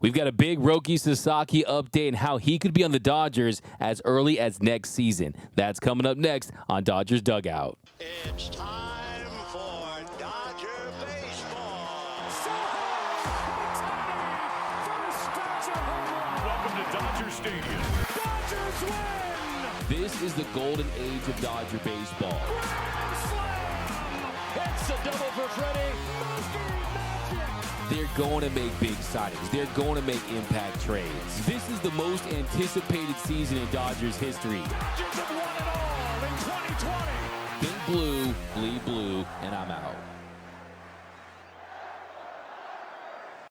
We've got a big Roki Sasaki update and how he could be on the Dodgers as early as next season. That's coming up next on Dodgers Dugout. It's time for Dodger baseball. Welcome to Dodger Stadium. Dodgers win! This is the golden age of Dodger baseball. Grand slam! It's a double for Freddie. They're going to make big signings. They're going to make impact trades. This is the most anticipated season in Dodgers history. Dodgers have won it all in 2020. Think blue, bleed blue, and I'm out.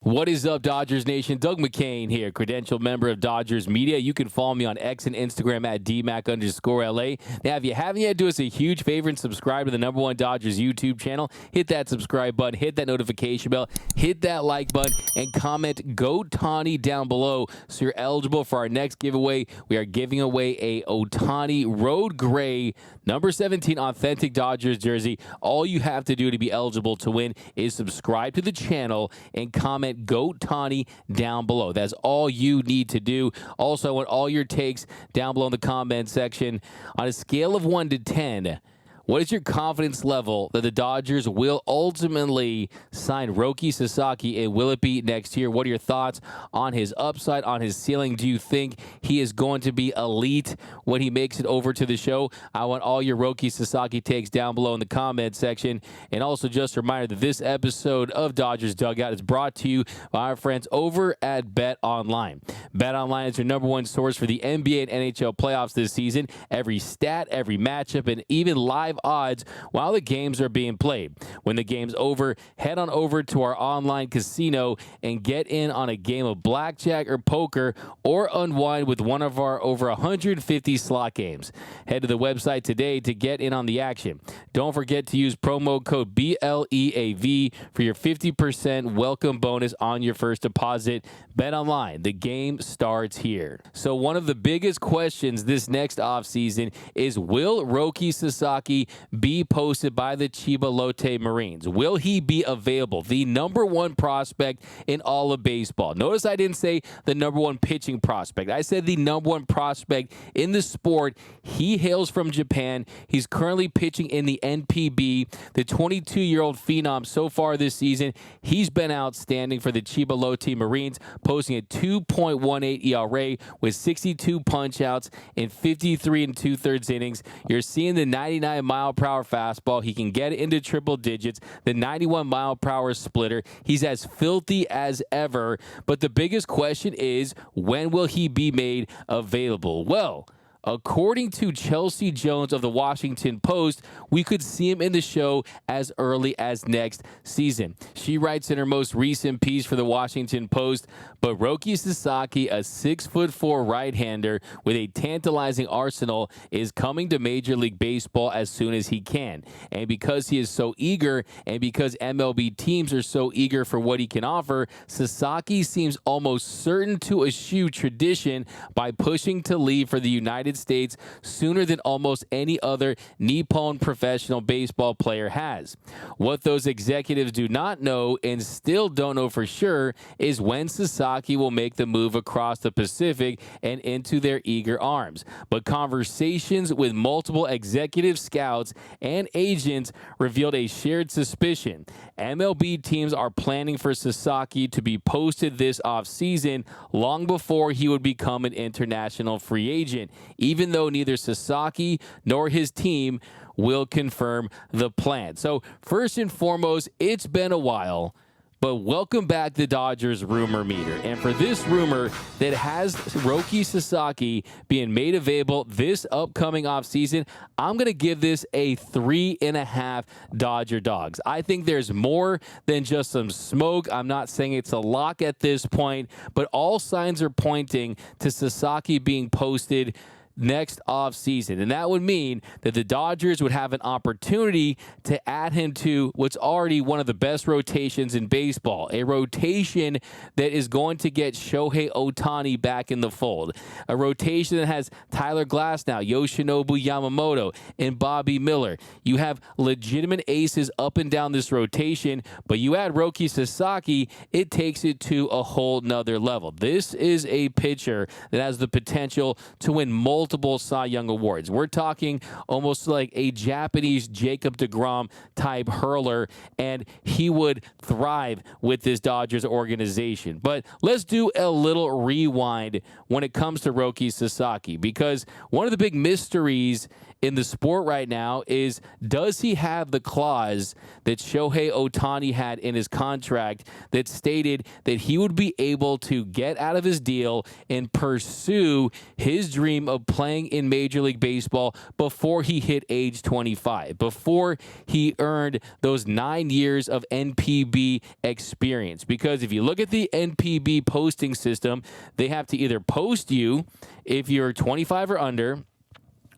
What is up, Dodgers Nation? Doug McCain here, credentialed member of Dodgers Media. You can follow me on X and Instagram at DMac_LA. Now, if you haven't yet, do us a huge favor and subscribe to the #1 Dodgers YouTube channel. Hit that subscribe button, hit that notification bell, hit that like button, and comment "Go Tani" down below so you're eligible for our next giveaway. We are giving away a Ohtani Road Gray number 17 authentic Dodgers jersey. All you have to do to be eligible to win is subscribe to the channel and comment "Go Tani" down below. That's all you need to do. Also, I want all your takes down below in the comment section. On a scale of 1 to 10, what is your confidence level that the Dodgers will ultimately sign Roki Sasaki, and will it be next year? What are your thoughts on his upside, on his ceiling? Do you think he is going to be elite when he makes it over to the show? I want all your Roki Sasaki takes down below in the comment section. And also just a reminder that this episode of Dodgers Dugout is brought to you by our friends over at Bet Online. Bet Online is your #1 source for the NBA and NHL playoffs this season. Every stat, every matchup, and even live odds while the games are being played. When the game's over, head on over to our online casino and get in on a game of blackjack or poker, or unwind with one of our over 150 slot games. Head to the website today to get in on the action. Don't forget to use promo code BLEAV for your 50% welcome bonus on your first deposit. Bet Online, the game starts here. So one of the biggest questions this next offseason is, will Roki Sasaki be posted by the Chiba Lotte Marines? Will he be available? The #1 prospect in all of baseball. Notice I didn't say the #1 pitching prospect. I said the #1 prospect in the sport. He hails from Japan. He's currently pitching in the NPB. The 22-year-old Phenom so far this season, he's been outstanding for the Chiba Lotte Marines, posting a 2.18 ERA with 62 punch-outs in 53 2/3 innings. You're seeing the 99-mile-per-hour fastball. He can get it into triple digits. The 91-mile-per-hour splitter. He's as filthy as ever. But the biggest question is, when will he be made available? Well, according to Chelsea Jones of the Washington Post, we could see him in the show as early as next season. She writes in her most recent piece for the Washington Post, but Roki Sasaki, a 6'4" right-hander with a tantalizing arsenal, is coming to Major League Baseball as soon as he can. And because he is so eager, and because MLB teams are so eager for what he can offer, Sasaki seems almost certain to eschew tradition by pushing to leave for the United States sooner than almost any other Nippon professional baseball player has. What those executives do not know, and still don't know for sure, is when Sasaki will make the move across the Pacific and into their eager arms. But conversations with multiple executive scouts and agents revealed a shared suspicion. MLB teams are planning for Sasaki to be posted this offseason, long before he would become an international free agent, even though neither Sasaki nor his team will confirm the plan. So first and foremost, it's been a while, but welcome back to Dodgers Rumor Meter. And for this rumor that has Roki Sasaki being made available this upcoming offseason, I'm going to give this a 3.5 Dodger Dogs. I think there's more than just some smoke. I'm not saying it's a lock at this point, but all signs are pointing to Sasaki being posted next offseason. And that would mean that the Dodgers would have an opportunity to add him to what's already one of the best rotations in baseball, a rotation that is going to get Shohei Ohtani back in the fold, a rotation that has Tyler Glasnow, Yoshinobu Yamamoto, and Bobby Miller. You have legitimate aces up and down this rotation, but you add Roki Sasaki, it takes it to a whole nother level. This is a pitcher that has the potential to win multiple Cy Young awards. We're talking almost like a Japanese Jacob deGrom type hurler, and he would thrive with this Dodgers organization. But let's do a little rewind when it comes to Roki Sasaki, because one of the big mysteries in the sport right now is, does he have the clause that Shohei Ohtani had in his contract that stated that he would be able to get out of his deal and pursue his dream of playing in Major League Baseball before he hit age 25, before he earned those 9 years of NPB experience? Because if you look at the NPB posting system, they have to either post you if you're 25 or under,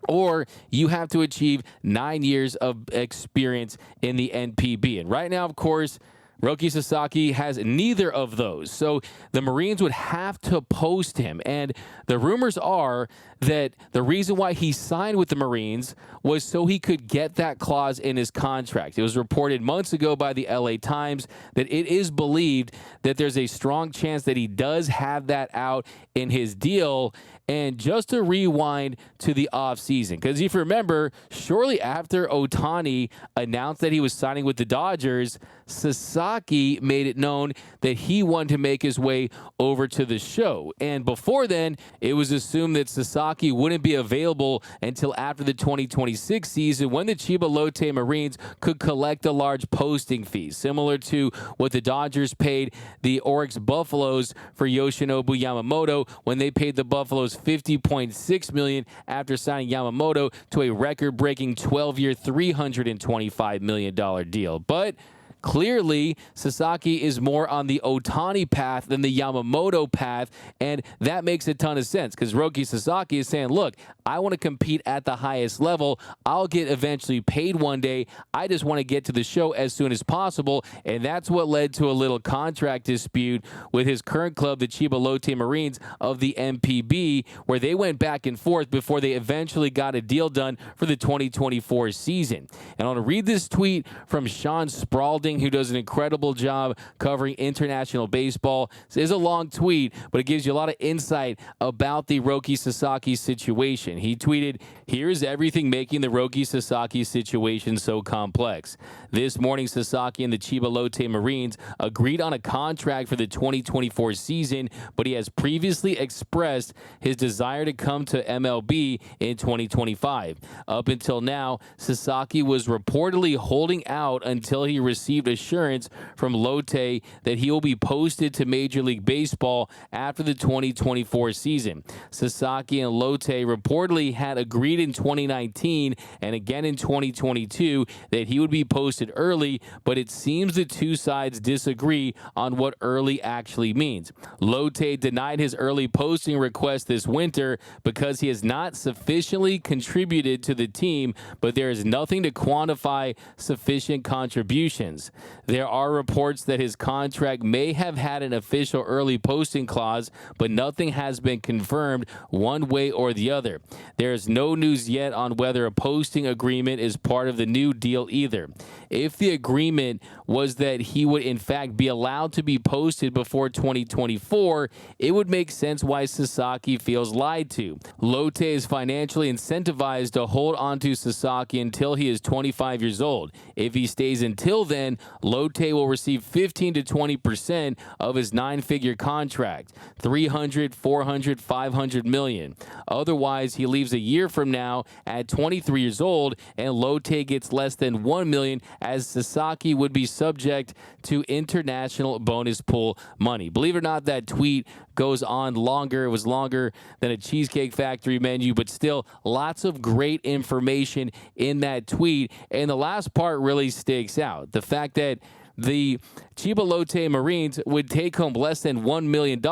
or you have to achieve 9 years of experience in the NPB. And right now, of course, Roki Sasaki has neither of those. So the Marines would have to post him. And the rumors are that the reason why he signed with the Marines was so he could get that clause in his contract. It was reported months ago by the LA Times that it is believed that there's a strong chance that he does have that out in his deal. And just to rewind to the offseason, because if you remember, shortly after Ohtani announced that he was signing with the Dodgers, Sasaki made it known that he wanted to make his way over to the show. And before then, it was assumed that Sasaki wouldn't be available until after the 2026 season, when the Chiba Lotte Marines could collect a large posting fee, similar to what the Dodgers paid the Oryx Buffaloes for Yoshinobu Yamamoto when they paid the Buffaloes $50.6 million after signing Yamamoto to a record-breaking 12-year, $325 million deal. But clearly, Sasaki is more on the Ohtani path than the Yamamoto path, and that makes a ton of sense because Roki Sasaki is saying, look, I want to compete at the highest level. I'll get eventually paid one day. I just want to get to the show as soon as possible, and that's what led to a little contract dispute with his current club, the Chiba Lotte Marines of the MPB, where they went back and forth before they eventually got a deal done for the 2024 season. And I want to read this tweet from Sean Spaulding, who does an incredible job covering international baseball. This is a long tweet, but it gives you a lot of insight about the Roki Sasaki situation. He tweeted, "Here's everything making the Roki Sasaki situation so complex. This morning, Sasaki and the Chiba Lotte Marines agreed on a contract for the 2024 season, but he has previously expressed his desire to come to MLB in 2025. Up until now, Sasaki was reportedly holding out until he received assurance from Lotte that he will be posted to Major League Baseball after the 2024 season. Sasaki and Lotte reportedly had agreed in 2019 and again in 2022 that he would be posted early, but it seems the two sides disagree on what early actually means. Lotte denied his early posting request this winter because he has not sufficiently contributed to the team, but there is nothing to quantify sufficient contributions. There are reports that his contract may have had an official early posting clause, but nothing has been confirmed one way or the other. There is no news yet on whether a posting agreement is part of the new deal either. If the agreement was that he would in fact be allowed to be posted before 2024, it would make sense why Sasaki feels lied to. Lotte is financially incentivized to hold on to Sasaki until he is 25 years old. If he stays until then, Lotte will receive 15 to 20% of his 9-figure contract, 300, 400, 500 million. Otherwise, he leaves a year from now at 23 years old, and Lotte gets less than 1 million, as Sasaki would be subject to international bonus pool money. Believe it or not, that tweet goes on longer. It was longer than a Cheesecake Factory menu, but still lots of great information in that tweet. And the last part really sticks out. The fact that the Chibalote Marines would take home less than $1 million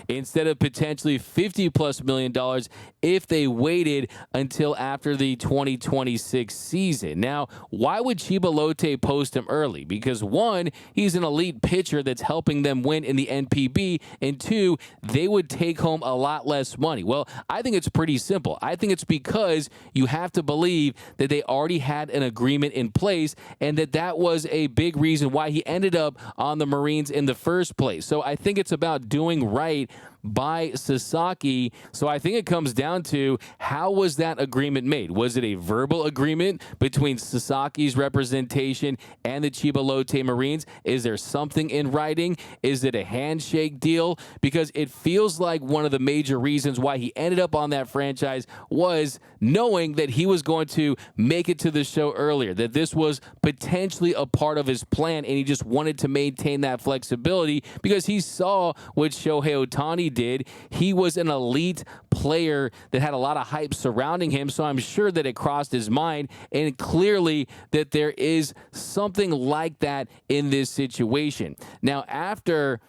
instead of potentially $50+ million if they waited until after the 2026 season. Now, why would Chibalote post him early? Because one, he's an elite pitcher that's helping them win in the NPB, and two, they would take home a lot less money. Well, I think it's pretty simple. I think it's because you have to believe that they already had an agreement in place and that was a big reason why he ended up on the Marines in the first place. So I think it's about doing right by Sasaki. So I think it comes down to, how was that agreement made? Was it a verbal agreement between Sasaki's representation and the Chibalote Marines? Is there something in writing? Is it a handshake deal? Because it feels like one of the major reasons why he ended up on that franchise was knowing that he was going to make it to the show earlier, that this was potentially a part of his plan, and he just wanted to maintain that flexibility because he saw what Shohei Ohtani did. He was an elite player that had a lot of hype surrounding him, so I'm sure that it crossed his mind, and clearly that there is something like that in this situation. Now, after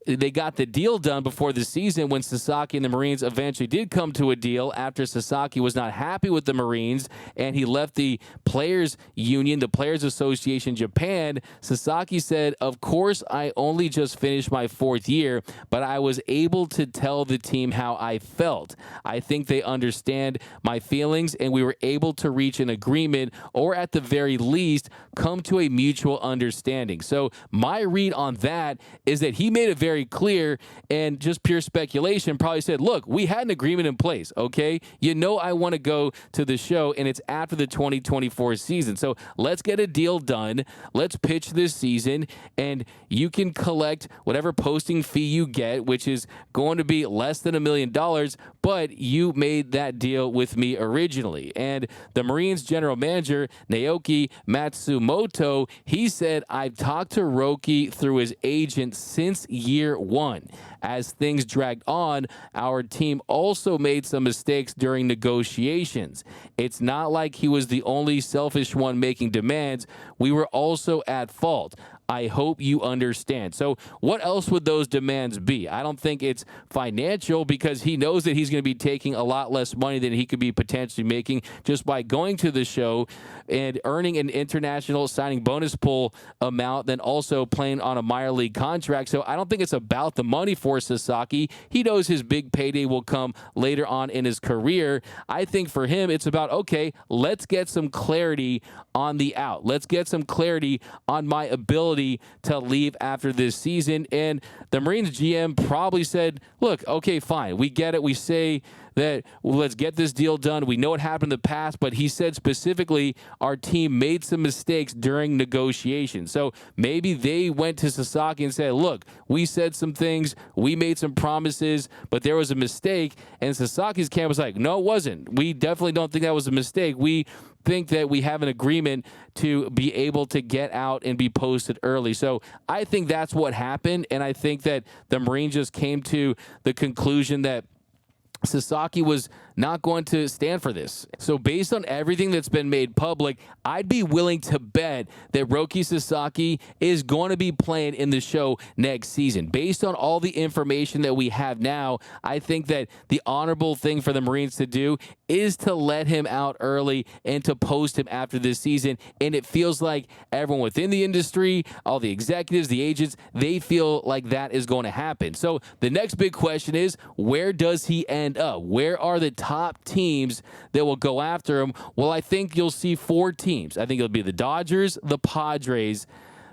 they got the deal done before the season, when Sasaki and the Marines eventually did come to a deal after Sasaki was not happy with the Marines and he left the Players Union, the Players Association Japan, Sasaki said, "Of course, I only just finished my 4th year, but I was able to tell the team how I felt. I think they understand my feelings, and we were able to reach an agreement, or at the very least, come to a mutual understanding." So my read on that is that he made it very clear, and just pure speculation, probably said, look, we had an agreement in place, okay? You know I want to go to the show, and it's after the 2024 season. So let's get a deal done. Let's pitch this season, and you can collect whatever posting fee you get, which is going to be less than $1 million, but you made that deal with me originally. And the Marines general manager, Naoki Matsumoto, he said, "I've talked to Roki through his agent since year one. As things dragged on, our team also made some mistakes during negotiations. It's not like he was the only selfish one making demands. We were also at fault. I hope you understand." So what else would those demands be? I don't think it's financial, because he knows that he's going to be taking a lot less money than he could be potentially making just by going to the show and earning an international signing bonus pool amount, then also playing on a minor league contract. So I don't think it's about the money for Sasaki. He knows his big payday will come later on in his career. I think for him, it's about, okay, let's get some clarity on the out. Let's get some clarity on my ability to leave after this season. And the Marines GM probably said, look, okay, fine. We get it. We say that, well, let's get this deal done. We know what happened in the past, but he said specifically, our team made some mistakes during negotiations. So maybe they went to Sasaki and said, look, we said some things, we made some promises, but there was a mistake. And Sasaki's camp was like, no, it wasn't. We definitely don't think that was a mistake. We think that we have an agreement to be able to get out and be posted early. So I think that's what happened, and I think that the Marines just came to the conclusion that Sasaki was not going to stand for this. So based on everything that's been made public, I'd be willing to bet that Roki Sasaki is going to be playing in the show next season. Based on all the information that we have now, I think that the honorable thing for the Marines to do is to let him out early and to post him after this season. And it feels like everyone within the industry, all the executives, the agents, they feel like that is going to happen. So the next big question is, where does he end up? Where are the top teams that will go after him? Well, I think you'll see 4 teams. I think it'll be the Dodgers, the Padres,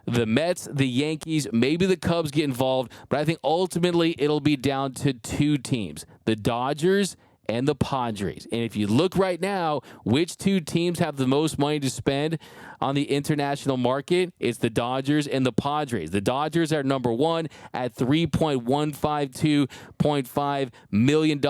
the Mets, the Yankees, maybe the Cubs get involved, but I think ultimately it'll be down to 2 teams, the Dodgers and the Padres. And if you look right now, which 2 teams have the most money to spend on the international market? It's the Dodgers and the Padres. The Dodgers are number 1 at $3.152.5 million,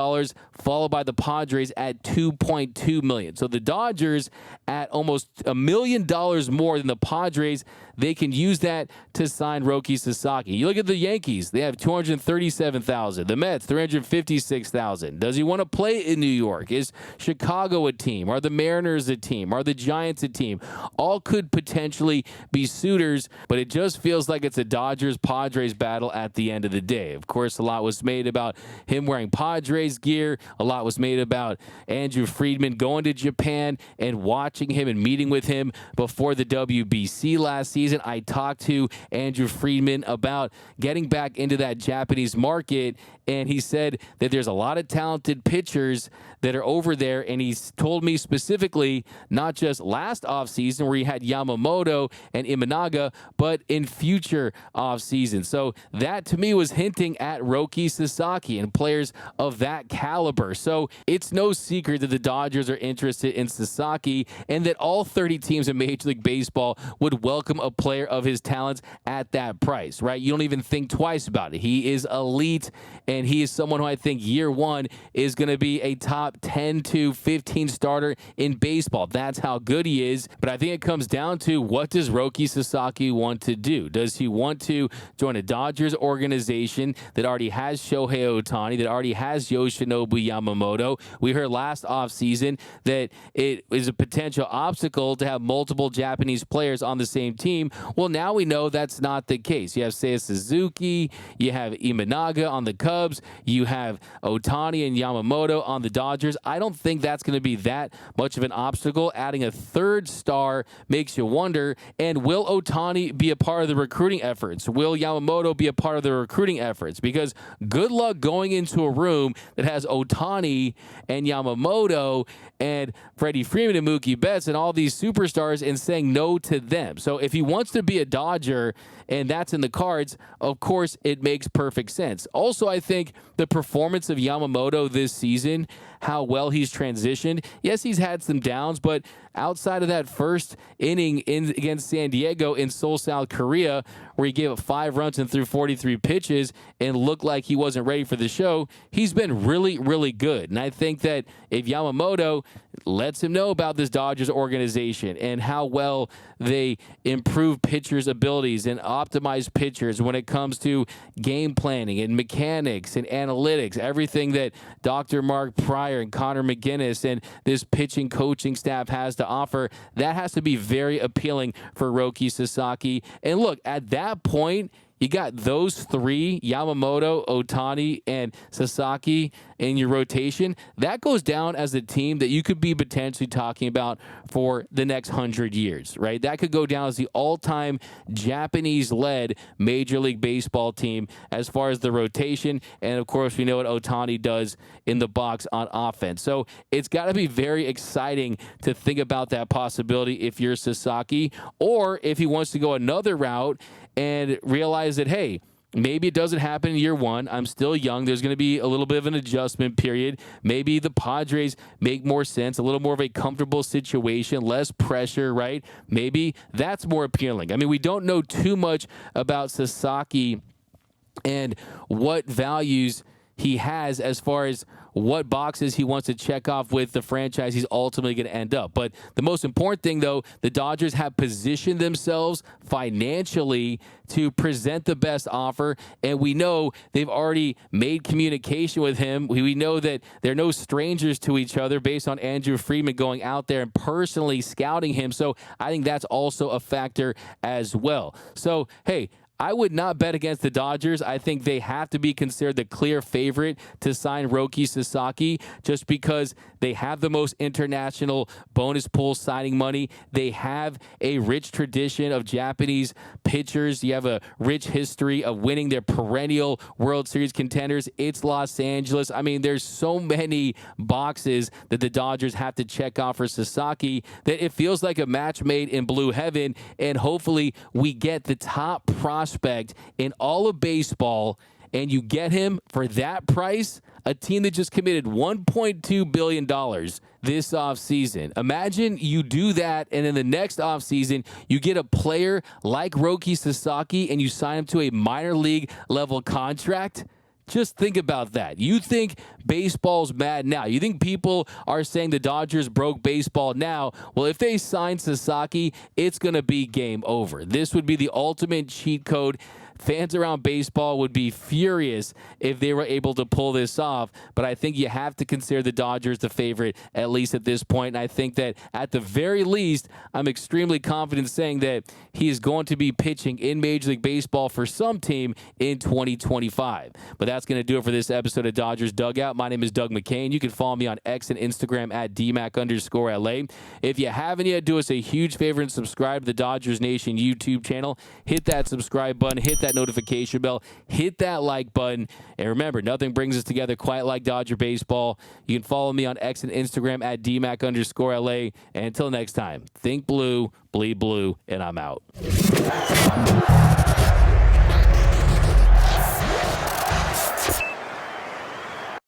followed by the Padres at $2.2 million. So the Dodgers at almost $1 million more than the Padres. They can use that to sign Roki Sasaki. You look at the Yankees, they have $237,000. The Mets, $356,000. Does he want to play play in New York? Is Chicago a team? Are the Mariners a team? Are the Giants a team? All could potentially be suitors, but it just feels like it's a Dodgers-Padres battle at the end of the day. Of course, a lot was made about him wearing Padres gear. A lot was made about Andrew Friedman going to Japan and watching him and meeting with him before the WBC last season. I talked to Andrew Friedman about getting back into that Japanese market, and he said that there's a lot of talented pitchers that are over there, and he's told me specifically not just last offseason where he had Yamamoto and Imanaga, but in future offseasons. So that to me was hinting at Roki Sasaki and players of that caliber. So it's no secret that the Dodgers are interested in Sasaki and that all 30 teams in Major League Baseball would welcome a player of his talents at that price, right? You don't even think twice about it. He is elite, and he is someone who I think year one is going to be a top 10 to 15 starter in baseball. That's how good he is. But I think it comes down to, what does Roki Sasaki want to do? Does he want to join a Dodgers organization that already has Shohei Ohtani, that already has Yoshinobu Yamamoto? We heard last offseason that it is a potential obstacle to have multiple Japanese players on the same team. Well, now we know that's not the case. You have Seiya Suzuki, you have Imanaga on the Cubs, you have Ohtani and Yamamoto on the Dodgers. I don't think that's going to be that much of an obstacle. Adding a third star makes you wonder, and will Ohtani be a part of the recruiting efforts? Will Yamamoto be a part of the recruiting efforts? Because good luck going into a room that has Ohtani and Yamamoto and Freddie Freeman and Mookie Betts and all these superstars and saying no to them. So if he wants to be a Dodger and that's in the cards, of course, it makes perfect sense. Also, I think the performance of Yamamoto this season, how well he's transitioned. Yes, he's had some downs, but outside of that first inning against San Diego in Seoul, South Korea, where he gave up 5 runs and threw 43 pitches and looked like he wasn't ready for the show, he's been really, really good. And I think that if Yamamoto lets him know about this Dodgers organization and how well they improve pitchers' abilities and optimize pitchers when it comes to game planning and mechanics and analytics, everything that Dr. Mark Pryor and Connor McGinnis and this pitching coaching staff has to offer, that has to be very appealing for Roki Sasaki. And look, at that point, you got those three, Yamamoto, Ohtani, and Sasaki, in your rotation. That goes down as a team that you could be potentially talking about for the next 100 years, right? That could go down as the all-time Japanese-led Major League Baseball team as far as the rotation. And, of course, we know what Ohtani does in the box on offense. So it's got to be very exciting to think about that possibility if you're Sasaki, or if he wants to go another route and realize that, hey, maybe it doesn't happen in year one. I'm still young. There's going to be a little bit of an adjustment period. Maybe the Padres make more sense, a little more of a comfortable situation, less pressure, right? Maybe that's more appealing. I mean, we don't know too much about Sasaki and what values he has as far as what boxes he wants to check off with the franchise he's ultimately going to end up. But the most important thing, though, the Dodgers have positioned themselves financially to present the best offer, and we know they've already made communication with him. We know that they're no strangers to each other based on Andrew Friedman going out there and personally scouting him. So I think that's also a factor as well. So, hey, I would not bet against the Dodgers. I think they have to be considered the clear favorite to sign Roki Sasaki just because they have the most international bonus pool signing money. They have a rich tradition of Japanese pitchers. You have a rich history of winning their perennial World Series contenders. It's Los Angeles. I mean, there's so many boxes that the Dodgers have to check off for Sasaki that it feels like a match made in blue heaven, and hopefully we get the top prospect in all of baseball, and you get him for that price, a team that just committed $1.2 billion this offseason. Imagine you do that, and in the next offseason, you get a player like Roki Sasaki, and you sign him to a minor league level contract. Just think about that. You think baseball's mad now. You think people are saying the Dodgers broke baseball now. Well, if they sign Sasaki, it's going to be game over. This would be the ultimate cheat code Fans around baseball would be furious if they were able to pull this off, but I think you have to consider the Dodgers the favorite, at least at this point. And I think that at the very least, I'm extremely confident saying that he is going to be pitching in Major League Baseball for some team in 2025. But that's going to do it for this episode of Dodgers Dugout. My name is Doug McCain. You can follow me on X and Instagram at DMAC_LA. If you haven't yet, do us a huge favor and subscribe to the Dodgers Nation YouTube channel. Hit that subscribe button, hit that notification bell, hit that like button. And remember, nothing brings us together quite like Dodger baseball. You can follow me on X and Instagram at DMAC_LA. And until next time, think blue, bleed blue, and I'm out.